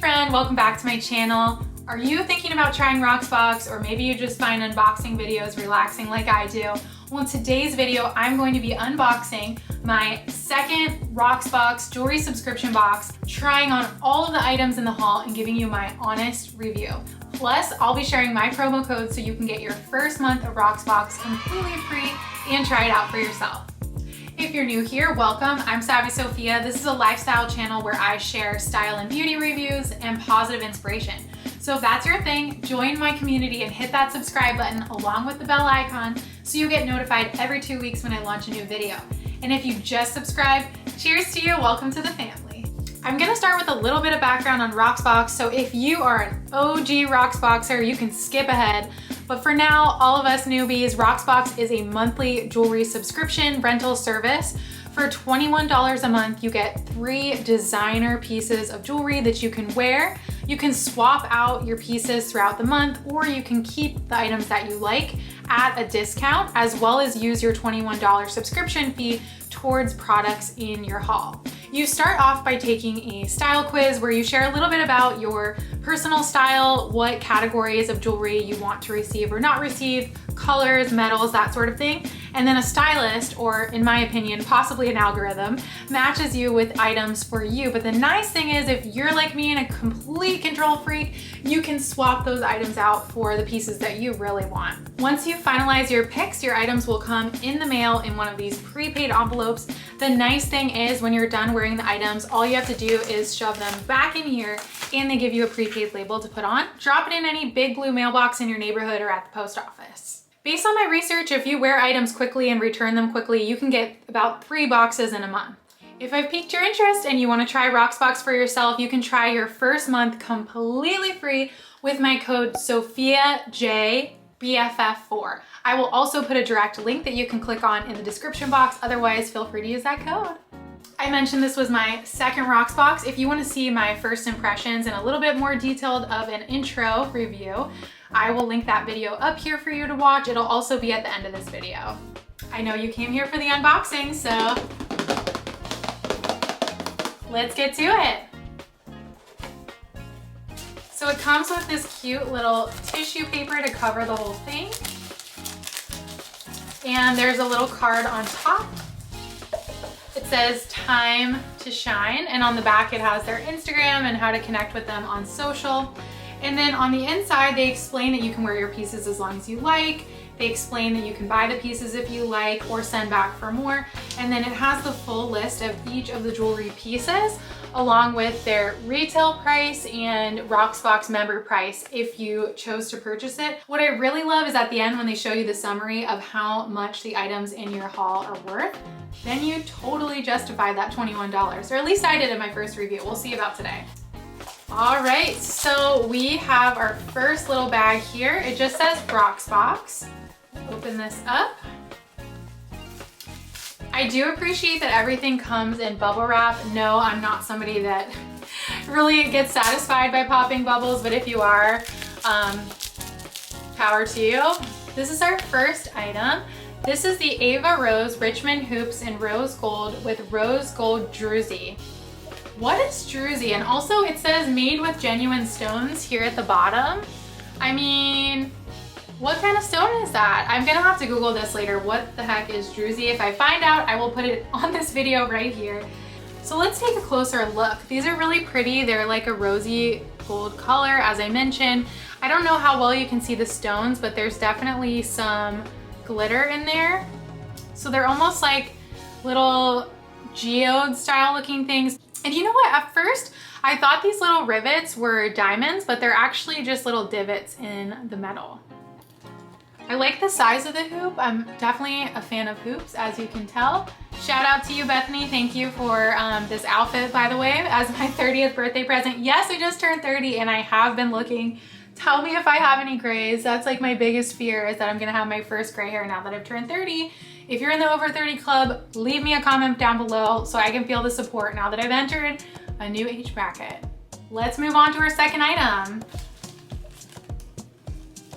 friend, welcome back to my channel. Are you thinking about trying ROCKSBOX, or maybe you just find unboxing videos relaxing like I do? Well, in today's video, I'm going to be unboxing my second ROCKSBOX jewelry subscription box, trying on all of the items in the haul and giving you my honest review. Plus, I'll be sharing my promo code so you can get your first month of ROCKSBOX completely free and try it out for yourself. If you're new here, welcome. I'm Sophia. This is a lifestyle channel where I share style and beauty reviews and positive inspiration. So if that's your thing, join my community and hit that subscribe button along with the bell icon so you get notified every 2 weeks when I launch a new video. And if you just subscribed, cheers to you, welcome to the family. I'm gonna start with a little bit of background on ROCKSBOX, so if you are an OG ROCKSBOXer, you can skip ahead. But for now, all of us newbies, ROCKSBOX is a monthly jewelry subscription rental service. For $21 a month, you get 3 designer pieces of jewelry that you can wear. You can swap out your pieces throughout the month, or you can keep the items that you like at a discount, as well as use your $21 subscription fee towards products in your haul. You start off by taking a style quiz where you share a little bit about your personal style, what categories of jewelry you want to receive or not receive, colors, metals, that sort of thing. And then a stylist, or in my opinion, possibly an algorithm, matches you with items for you. But the nice thing is, if you're like me and a complete control freak, you can swap those items out for the pieces that you really want. Once you finalize your picks, your items will come in the mail in one of these prepaid envelopes. The nice thing is, when you're done wearing the items, all you have to do is shove them back in here, and they give you a prepaid label to put on. Drop it in any big blue mailbox in your neighborhood or at the post office. Based on my research, if you wear items quickly and return them quickly, you can get about 3 boxes in a month. If I've piqued your interest and you want to try ROCKSBOX for yourself, you can try your first month completely free with my code SophiaJBFF4. I will also put a direct link that you can click on in the description box. Otherwise, feel free to use that code. I mentioned this was my second ROCKSBOX. If you want to see my first impressions and a little bit more detailed of an intro review, I will link that video up here for you to watch. It'll also be at the end of this video. I know you came here for the unboxing, so let's get to it. So it comes with this cute little tissue paper to cover the whole thing. And there's a little card on top. It says "Time to Shine," and on the back it has their Instagram and how to connect with them on social. And then on the inside, they explain that you can wear your pieces as long as you like. They explain that you can buy the pieces if you like or send back for more. And then it has the full list of each of the jewelry pieces, along with their retail price and ROCKSBOX member price if you chose to purchase it. What I really love is at the end when they show you the summary of how much the items in your haul are worth, then you totally justify that $21, or at least I did in my first review. We'll see about today. All right, so we have our first little bag here. It just says ROCKSBOX. Open this up. I do appreciate that everything comes in bubble wrap. No, I'm not somebody that really gets satisfied by popping bubbles, but if you are, power to you. This is our first item. This is the Ava Rose Richmond hoops in rose gold with rose gold druzy. What is druzy? And also it says made with genuine stones here at the bottom. I mean, what kind of stone is that? I'm gonna have to Google this later. What the heck is druzy? If I find out, I will put it on this video right here. So let's take a closer look. These are really pretty. They're like a rosy gold color, as I mentioned. I don't know how well you can see the stones, but there's definitely some glitter in there. So they're almost like little geode style looking things. And you know what? At first, I thought these little rivets were diamonds, but they're actually just little divots in the metal. I like the size of the hoop. I'm definitely a fan of hoops, as you can tell. Shout out to you, Bethany. Thank you for this outfit, by the way, as my 30th birthday present. Yes, I just turned 30 and I have been looking. Tell me if I have any grays. That's like my biggest fear, is that I'm gonna have my first gray hair now that I've turned 30. If you're in the over 30 club, leave me a comment down below so I can feel the support now that I've entered a new age bracket. Let's move on to our second item.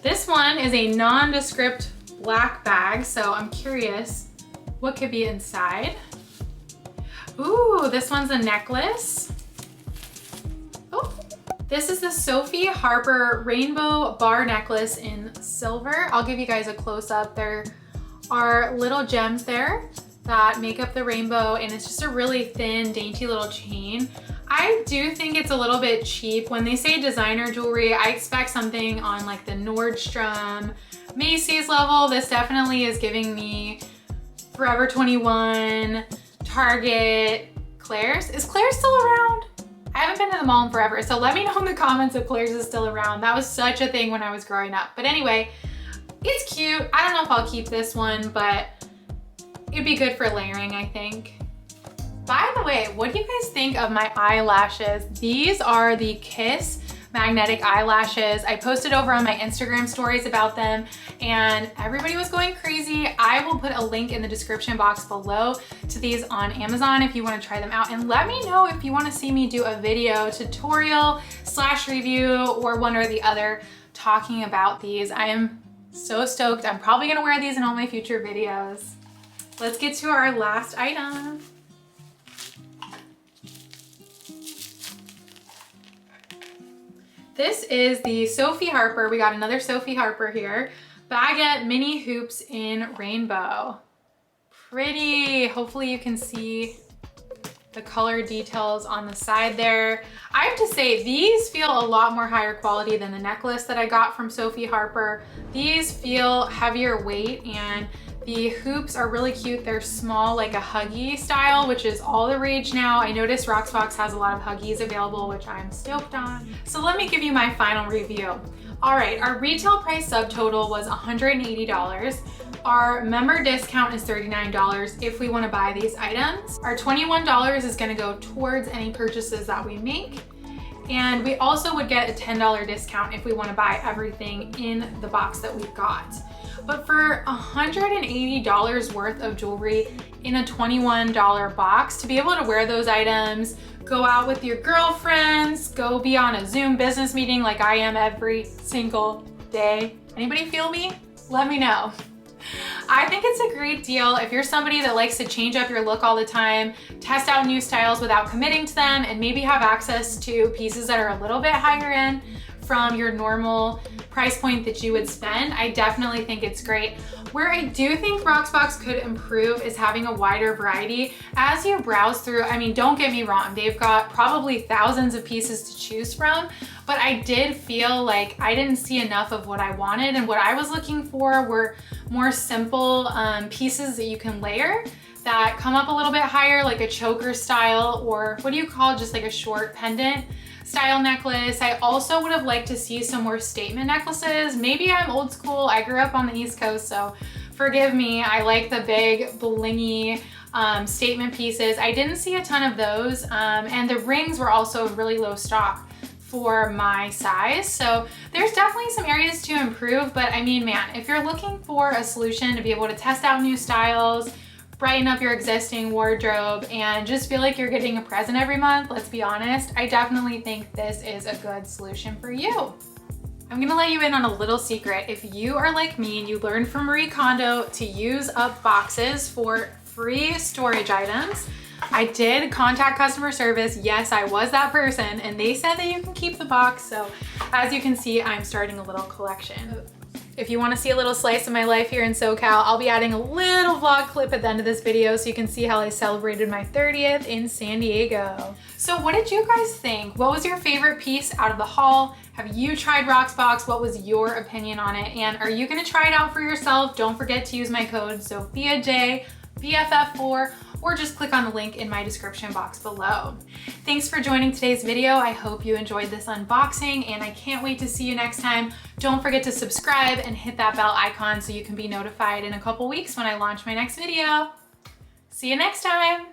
This one is a nondescript black bag, so I'm curious what could be inside. Ooh, this one's a necklace. Oh, This is the Sophie Harper Rainbow Bar Necklace in silver. I'll give you guys a close-up. There are little gems there that make up the rainbow, and it's just a really thin, dainty little chain. I do think it's a little bit cheap. When they say designer jewelry, I expect something on like the Nordstrom, Macy's level. This definitely is giving me Forever 21, Target, Claire's. Is Claire's still around? I haven't been to the mall in forever, so let me know in the comments if Claire's is still around. That was such a thing when I was growing up. But anyway, it's cute. I don't know if I'll keep this one, but it'd be good for layering, I think. By the way, what do you guys think of my eyelashes? These are the Kiss magnetic eyelashes. I posted over on my Instagram stories about them and everybody was going crazy. I will put a link in the description box below to these on Amazon if you want to try them out, and let me know if you want to see me do a video tutorial / review or one or the other talking about these. I am so stoked. I'm probably gonna wear these in all my future videos. Let's get to our last item. This is the Sophie Harper. We got another Sophie Harper here. Baguette mini hoops in rainbow. Pretty. Hopefully you can see the color details on the side there. I have to say, these feel a lot more higher quality than the necklace that I got from Sophie Harper. These feel heavier weight, and the hoops are really cute. They're small, like a huggie style, which is all the rage now. I noticed ROCKSBOX has a lot of huggies available, which I'm stoked on. So let me give you my final review. All right, our retail price subtotal was $180. Our member discount is $39 if we want to buy these items. Our $21 is going to go towards any purchases that we make. And we also would get a $10 discount if we want to buy everything in the box that we got. But for $180 worth of jewelry in a $21 box, to be able to wear those items, go out with your girlfriends, go be on a Zoom business meeting like I am every single day. Anybody feel me? Let me know. I think it's a great deal if you're somebody that likes to change up your look all the time, test out new styles without committing to them, and maybe have access to pieces that are a little bit higher end from your normal price point that you would spend. I definitely think it's great. Where I do think ROCKSBOX could improve is having a wider variety. As you browse through, I mean, don't get me wrong, they've got probably thousands of pieces to choose from, but I did feel like I didn't see enough of what I wanted, and what I was looking for were more simple pieces that you can layer that come up a little bit higher, like a choker style, or what do you call just like a short pendant style necklace. I also would have liked to see some more statement necklaces. Maybe I'm old school. I grew up on the East Coast, so forgive me. I like the big blingy statement pieces. I didn't see a ton of those, and the rings were also really low stock for my size. So there's definitely some areas to improve, but I mean, man, if you're looking for a solution to be able to test out new styles, brighten up your existing wardrobe, and just feel like you're getting a present every month, let's be honest, I definitely think this is a good solution for you. I'm gonna let you in on a little secret. If you are like me and you learned from Marie Kondo to use up boxes for free storage items, I did contact customer service. Yes, I was that person, and they said that you can keep the box. So as you can see, I'm starting a little collection. If you want to see a little slice of my life here in SoCal, I'll be adding a little vlog clip at the end of this video so you can see how I celebrated my 30th in San Diego. So what did you guys think? What was your favorite piece out of the haul? Have you tried ROCKSBOX? What was your opinion on it? And are you gonna try it out for yourself? Don't forget to use my code SophiaJ BFF4, or just click on the link in my description box below. Thanks for joining today's video. I hope you enjoyed this unboxing, and I can't wait to see you next time. Don't forget to subscribe and hit that bell icon so you can be notified in a couple weeks when I launch my next video. See you next time.